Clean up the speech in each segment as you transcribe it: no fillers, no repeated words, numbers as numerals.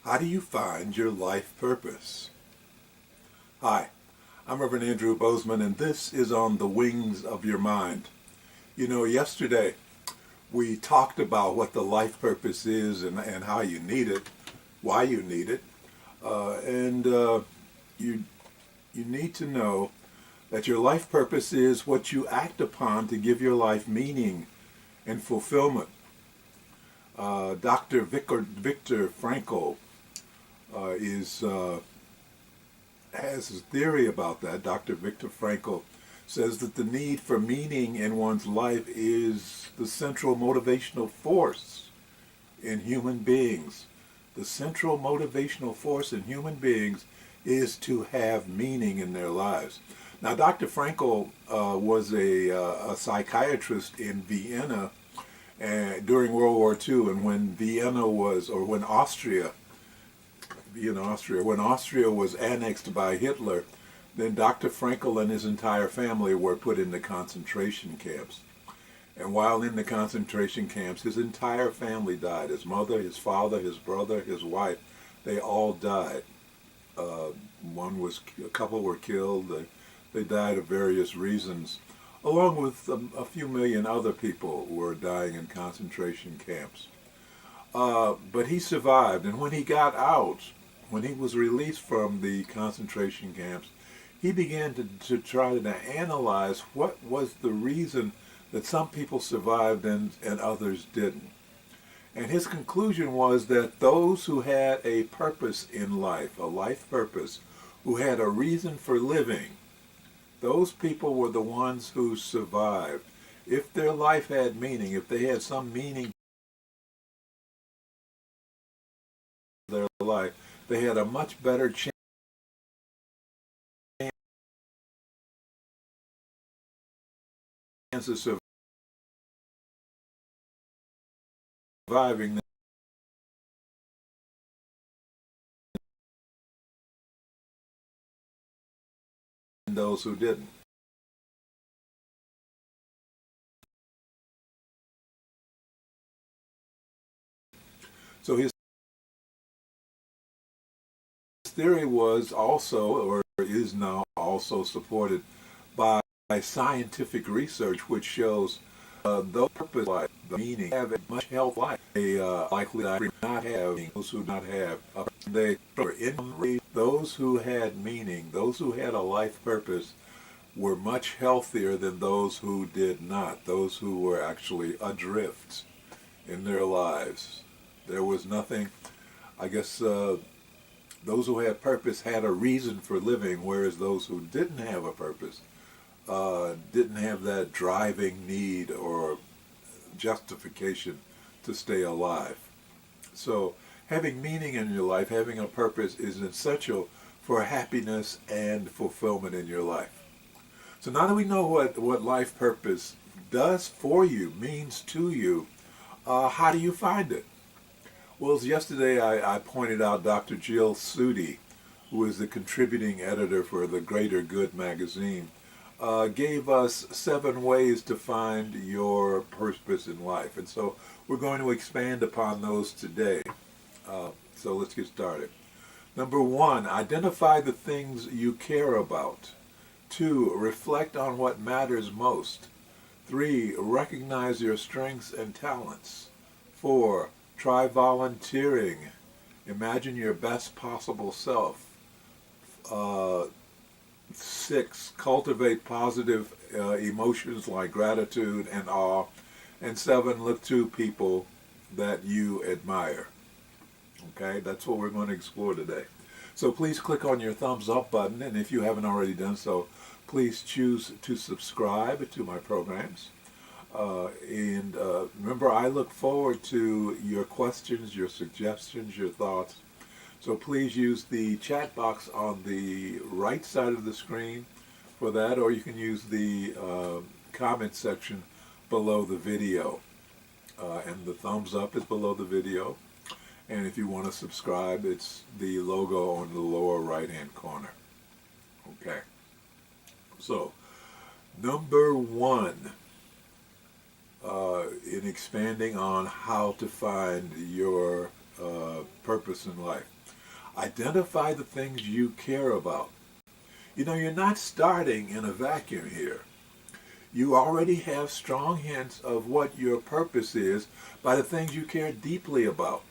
How do you find your life purpose? Hi, I'm Reverend Andrew Bozeman, and this is On the Wings of Your Mind. You know, yesterday we talked about what the life purpose is and how you need it, why you need it, and you need to know that your life purpose is what you act upon to give your life meaning and fulfillment. Dr. Viktor Frankl has his theory about that. Dr. Viktor Frankl says that the need for meaning in one's life is the central motivational force in human beings. The central motivational force in human beings is to have meaning in their lives. Now, Dr. Frankl was a psychiatrist in Vienna during World War II, and when when Austria was annexed by Hitler, then Dr. Frankl and his entire family were put into concentration camps. And while in the concentration camps, his entire family died. His mother, his father, his brother, his wife, they all died. A couple were killed. They died of various reasons, along with a few million other people who were dying in concentration camps. But he survived, and when he got out, when he was released from the concentration camps, he began to try to analyze what was the reason that some people survived and others didn't. And his conclusion was that those who had a purpose in life, a life purpose, who had a reason for living, those people were the ones who survived. If their life had meaning, if they had some meaning in their life, they had a much better chance of surviving than those who didn't. So his theory was also, or is now also, supported by scientific research, which shows those purpose life, the meaning, have a much health life. They likely not have those who not have. Those who had meaning, those who had a life purpose, were much healthier than those who did not. Those who were actually adrift in their lives. There was nothing. I guess those who had purpose had a reason for living, whereas those who didn't have a purpose didn't have that driving need or justification to stay alive. So having meaning in your life, having a purpose, is essential for happiness and fulfillment in your life. So now that we know what life purpose does for you, means to you, how do you find it? Well, as yesterday I pointed out, Dr. Jill Sudi, who is the contributing editor for the Greater Good magazine, gave us 7 ways to find your purpose in life. And so we're going to expand upon those today. So let's get started. Number 1, identify the things you care about. 2, reflect on what matters most. 3, recognize your strengths and talents. 4, try volunteering. Imagine your best possible self. 6, cultivate positive emotions like gratitude and awe. And 7, look to people that you admire. Okay, that's what we're going to explore today. So please click on your thumbs up button, and if you haven't already done so, please choose to subscribe to my programs. Remember, I look forward to your questions, your suggestions, your thoughts. So please use the chat box on the right side of the screen for that, or you can use the comment section below the video. And the thumbs up is below the video. And if you want to subscribe, it's the logo on the lower right-hand corner. Okay. So, number 1, in expanding on how to find your purpose in life. Identify the things you care about. You know, you're not starting in a vacuum here. You already have strong hints of what your purpose is by the things you care deeply about.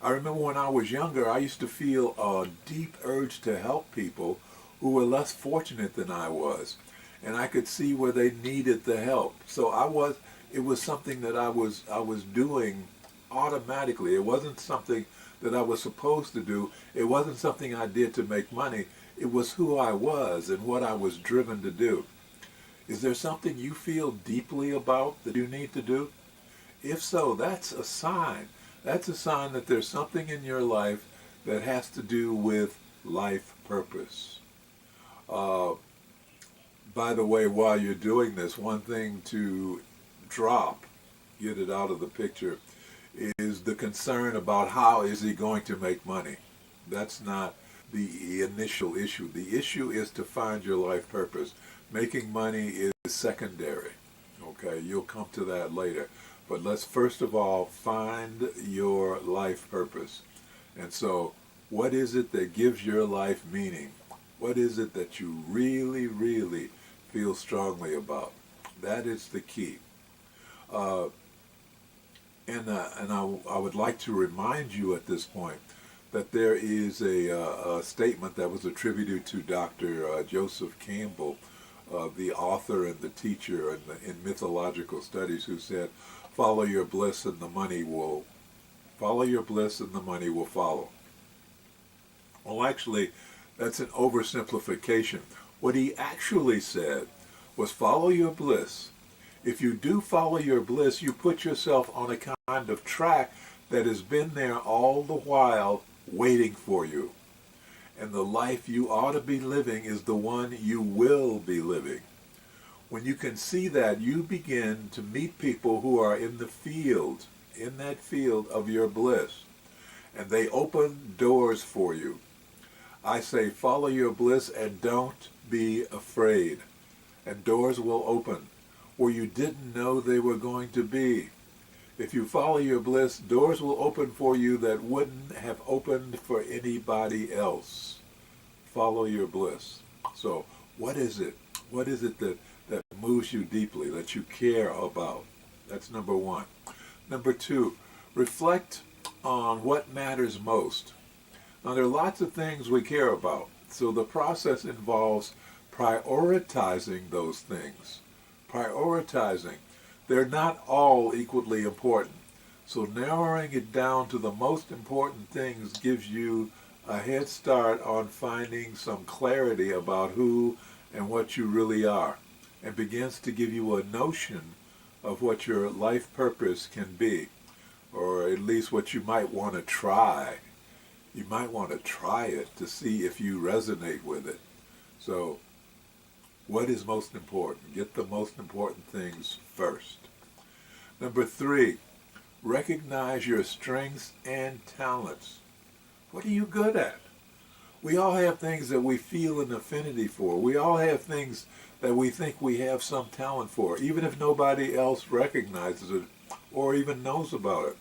I remember when I was younger, I used to feel a deep urge to help people who were less fortunate than I was. And I could see where they needed the help. So it was something that I was doing automatically. It wasn't something that I was supposed to do. It wasn't something I did to make money. It was who I was and what I was driven to do. Is there something you feel deeply about that you need to do? If so, that's a sign. That's a sign that there's something in your life that has to do with life purpose. By the way, while you're doing this, one thing to drop, get it out of the picture, is the concern about how is he going to make money. That's not the initial issue. The issue is to find your life purpose. Making money is secondary. Okay, you'll come to that later. But let's first of all find your life purpose. And so, what is it that gives your life meaning? What is it that you really, really feel strongly about? That is the key. And I would like to remind you at this point that there is a statement that was attributed to Dr. Joseph Campbell, the author and the teacher in mythological studies, who said, "Follow your bliss and the money will follow your bliss and the money will follow." Well, actually, that's an oversimplification. What he actually said was follow your bliss. If you do follow your bliss, you put yourself on a kind of track that has been there all the while waiting for you. And the life you ought to be living is the one you will be living. When you can see that, you begin to meet people who are in the field, in that field of your bliss. And they open doors for you. I say follow your bliss and don't be afraid. And doors will open where you didn't know they were going to be. If you follow your bliss, doors will open for you that wouldn't have opened for anybody else. Follow your bliss. So what is it? What is it that moves you deeply, that you care about? That's number one. Number two, reflect on what matters most. Now, there are lots of things we care about, so the process involves prioritizing those things. Prioritizing. They're not all equally important. So narrowing it down to the most important things gives you a head start on finding some clarity about who and what you really are, and begins to give you a notion of what your life purpose can be, or at least what you might want to try. You might want to try it to see if you resonate with it. So, what is most important? Get the most important things first. Number three, recognize your strengths and talents. What are you good at? We all have things that we feel an affinity for. We all have things that we think we have some talent for, even if nobody else recognizes it or even knows about it.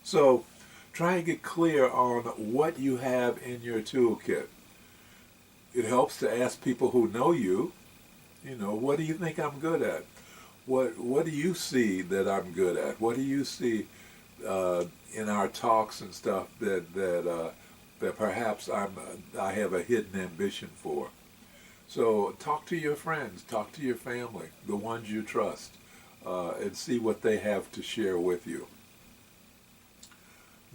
So try and get clear on what you have in your toolkit. It helps to ask people who know you, what do you think I'm good at? What do you see that I'm good at? What do you see in our talks and stuff that perhaps I have a hidden ambition for? So talk to your friends, talk to your family, the ones you trust, and see what they have to share with you.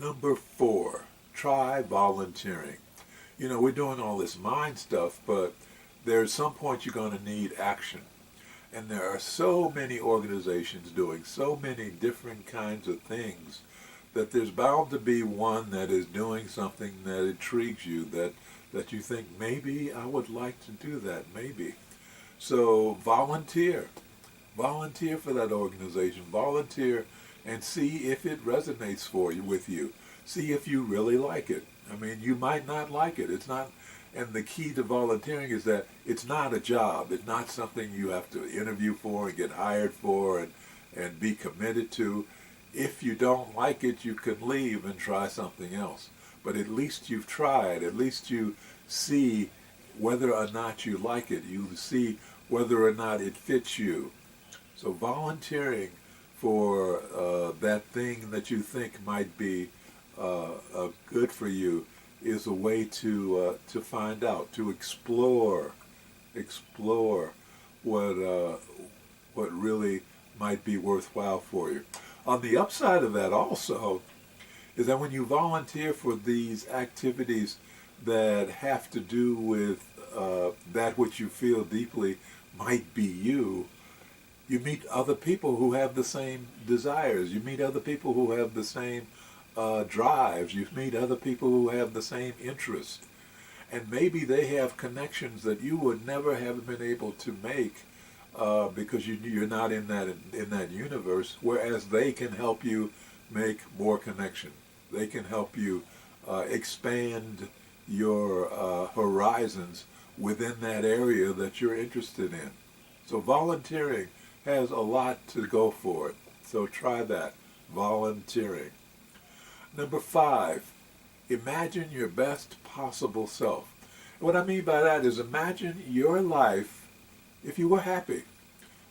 Number four, try volunteering. We're doing all this mind stuff, but there's some point you're going to need action. And there are so many organizations doing so many different kinds of things that there's bound to be one that is doing something that intrigues you, that you think, maybe I would like to do that, maybe. So volunteer. Volunteer for that organization. Volunteer and see if it resonates with you. See if you really like it. I mean, you might not like it. It's not, and the key to volunteering is that it's not a job. It's not something you have to interview for and get hired for and be committed to. If you don't like it, you can leave and try something else. but at least you've tried. At least you see whether or not you like it. You see whether or not it fits you. So volunteering for that thing that you think might be good for you is a way to find out, to explore what really might be worthwhile for you. On the upside of that also is that when you volunteer for these activities that have to do with that which you feel deeply might be you, you meet other people who have the same desires. You meet other people who have the same drives. You meet other people who have the same interests. And maybe they have connections that you would never have been able to make because you're not in that universe, whereas they can help you make more connection. They can help you expand your horizons within that area that you're interested in. So volunteering has a lot to go for it. So try that, volunteering. Number 5, imagine your best possible self. What I mean by that is imagine your life if you were happy.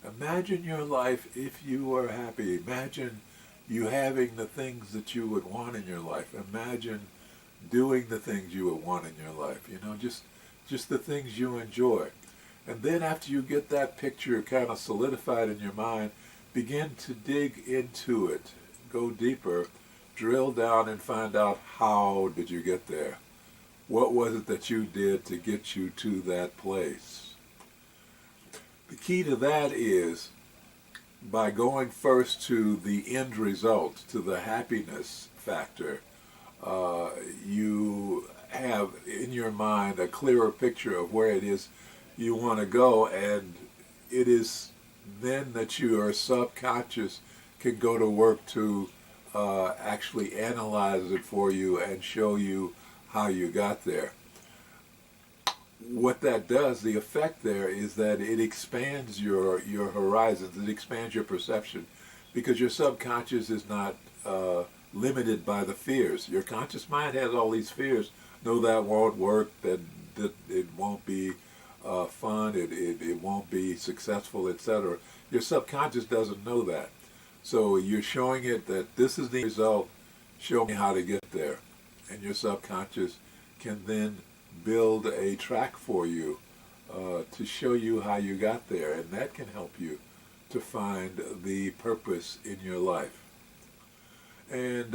Imagine your life if you were happy. Imagine you having the things that you would want in your life. Imagine doing the things you would want in your life. You know, just the things you enjoy. And then after you get that picture kind of solidified in your mind, begin to dig into it. Go deeper. Drill down and find out, how did you get there? What was it that you did to get you to that place? The key to that is by going first to the end result, to the happiness factor. You have in your mind a clearer picture of where it is you want to go, and it is then that your subconscious can go to work to actually analyze it for you and show you how you got there. What that does, the effect there, is that it expands your horizons, it expands your perception, because your subconscious is not limited by the fears. Your conscious mind has all these fears. No, that won't work, that it won't be fun, it won't be successful, etc. Your subconscious doesn't know that. So you're showing it that this is the result, show me how to get there. And your subconscious can then build a track for you to show you how you got there. And that can help you to find the purpose in your life. And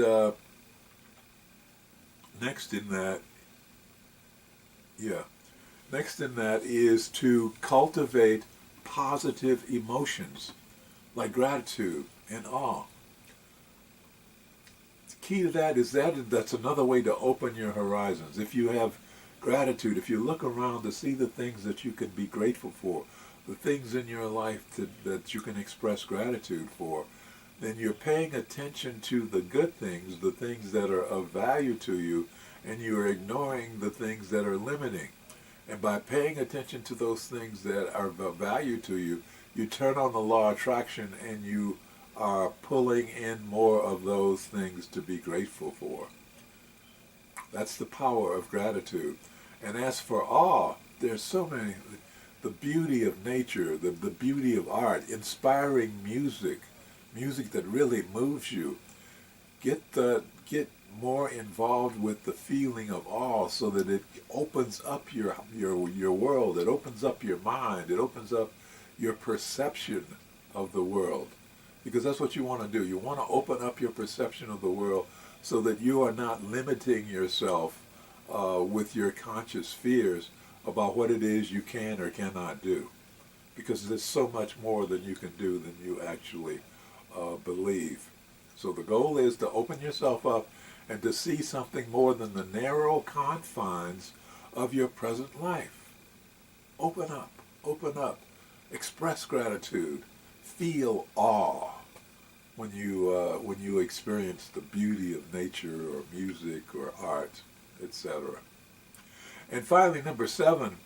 next in that is to cultivate positive emotions like gratitude and awe. The key to that is that's another way to open your horizons. If you have gratitude, if you look around to see the things that you can be grateful for, the things in your life that you can express gratitude for, then you're paying attention to the good things, the things that are of value to you, and you're ignoring the things that are limiting. And by paying attention to those things that are of value to you, you turn on the law of attraction and you are pulling in more of those things to be grateful for. That's the power of gratitude. And as for awe, there's so many, the beauty of nature, the beauty of art, inspiring music that really moves you. Get more involved with the feeling of awe so that it opens up your world, it opens up your mind, it opens up your perception of the world. Because that's what you want to do. You want to open up your perception of the world so that you are not limiting yourself with your conscious fears about what it is you can or cannot do. Because there's so much more than you can do than you actually believe. So the goal is to open yourself up and to see something more than the narrow confines of your present life. Open up, express gratitude, feel awe when you experience the beauty of nature or music or art, etc. And finally, number 7,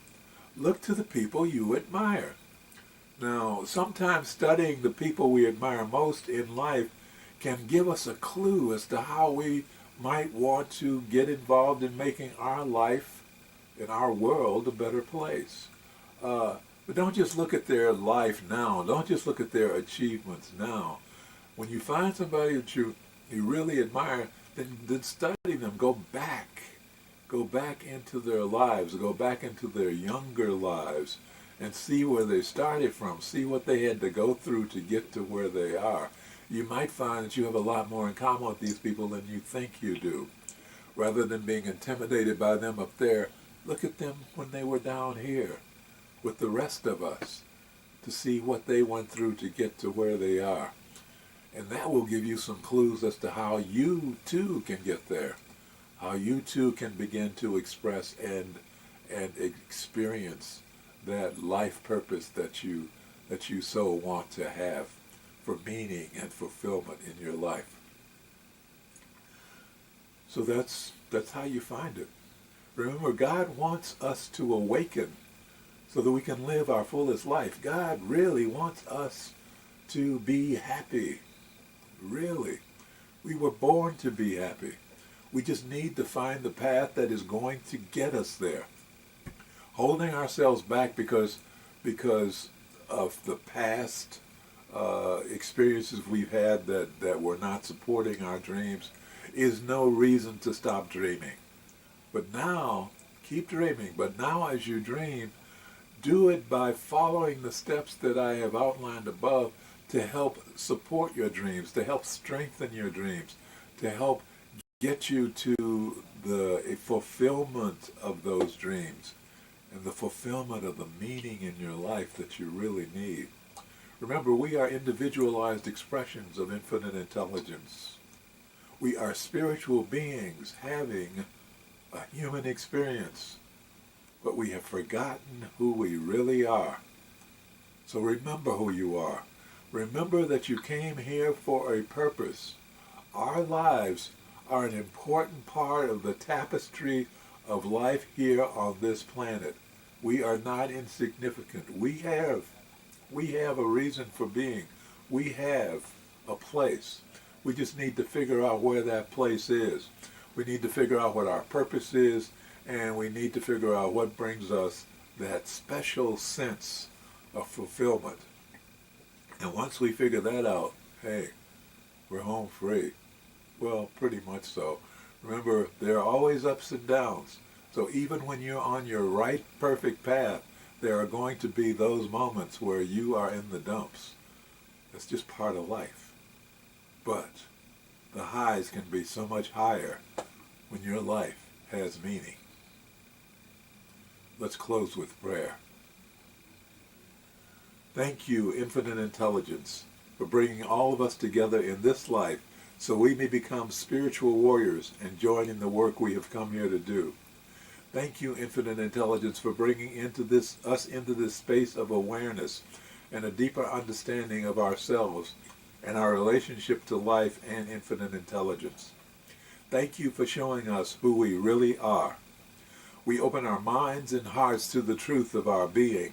look to the people you admire. Now, sometimes studying the people we admire most in life can give us a clue as to how we might want to get involved in making our life and our world a better place. But don't just look at their life now. Don't just look at their achievements now. When you find somebody that you really admire, then study them. Go back. Go back into their lives. Go back into their younger lives and see where they started from. See what they had to go through to get to where they are. You might find that you have a lot more in common with these people than you think you do. Rather than being intimidated by them up there, look at them when they were down here with the rest of us to see what they went through to get to where they are. And that will give you some clues as to how you too can get there, how you too can begin to express and experience that life purpose that you so want to have for meaning and fulfillment in your life. So that's how you find it. Remember, God wants us to awaken so that we can live our fullest life. God really wants us to be happy. Really. We were born to be happy. We just need to find the path that is going to get us there. Holding ourselves back because of the past experiences we've had that were not supporting our dreams is no reason to stop dreaming. But now, keep dreaming. But now as you dream, do it by following the steps that I have outlined above to help support your dreams, to help strengthen your dreams, to help get you to the fulfillment of those dreams and the fulfillment of the meaning in your life that you really need. Remember, we are individualized expressions of infinite intelligence. We are spiritual beings having a human experience, but we have forgotten who we really are. So remember who you are. Remember that you came here for a purpose. Our lives are an important part of the tapestry of life here on this planet. We are not insignificant. We have a reason for being. We have a place. We just need to figure out where that place is. We need to figure out what our purpose is, and we need to figure out what brings us that special sense of fulfillment. And once we figure that out, hey, we're home free. Well, pretty much so. Remember, there are always ups and downs. So even when you're on your right, perfect path, there are going to be those moments where you are in the dumps. That's just part of life. But the highs can be so much higher when your life has meaning. Let's close with prayer. Thank you, Infinite Intelligence, for bringing all of us together in this life so we may become spiritual warriors and join in the work we have come here to do. Thank you, Infinite Intelligence, for bringing us into this space of awareness and a deeper understanding of ourselves and our relationship to life and infinite intelligence. Thank you for showing us who we really are. We open our minds and hearts to the truth of our being.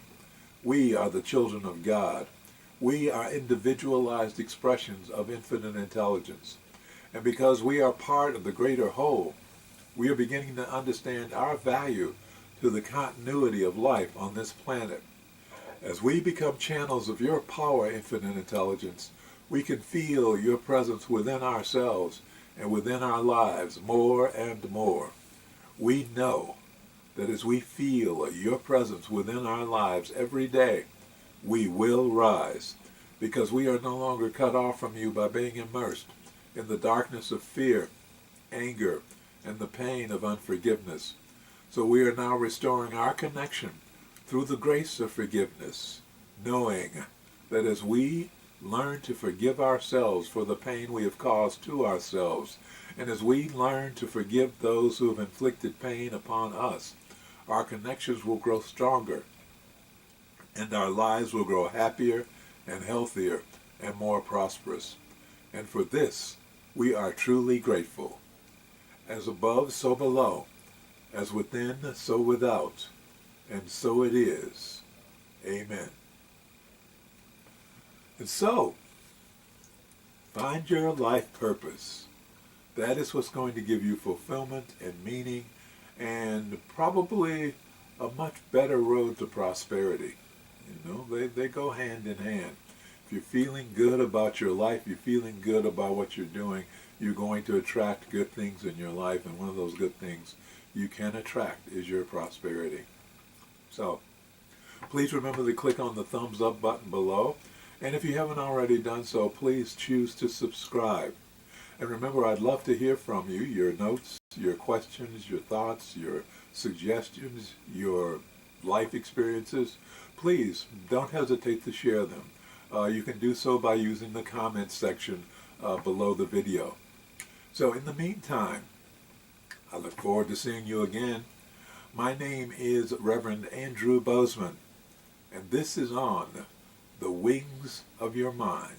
We are the children of God. We are individualized expressions of infinite intelligence. And because we are part of the greater whole, we are beginning to understand our value to the continuity of life on this planet. As we become channels of your power, infinite intelligence, we can feel your presence within ourselves and within our lives more and more. We know that as we feel your presence within our lives every day, we will rise, because we are no longer cut off from you by being immersed in the darkness of fear, anger, and the pain of unforgiveness. So we are now restoring our connection through the grace of forgiveness, knowing that as we learn to forgive ourselves for the pain we have caused to ourselves, and as we learn to forgive those who have inflicted pain upon us, our connections will grow stronger, and our lives will grow happier and healthier and more prosperous. And for this, we are truly grateful. As above, so below. As within, so without. And so it is. Amen. And so, find your life purpose. That is what's going to give you fulfillment and meaning and probably a much better road to prosperity. You know, they go hand in hand. If you're feeling good about your life, you're feeling good about what you're doing, you're going to attract good things in your life, and one of those good things you can attract is your prosperity. So, please remember to click on the thumbs up button below, and if you haven't already done so, please choose to subscribe. And remember, I'd love to hear from you, your notes, your questions, your thoughts, your suggestions, your life experiences. Please don't hesitate to share them. You can do so by using the comments section below the video. So in the meantime, I look forward to seeing you again. My name is Reverend Andrew Bozeman, and this is on The Wings of Your Mind.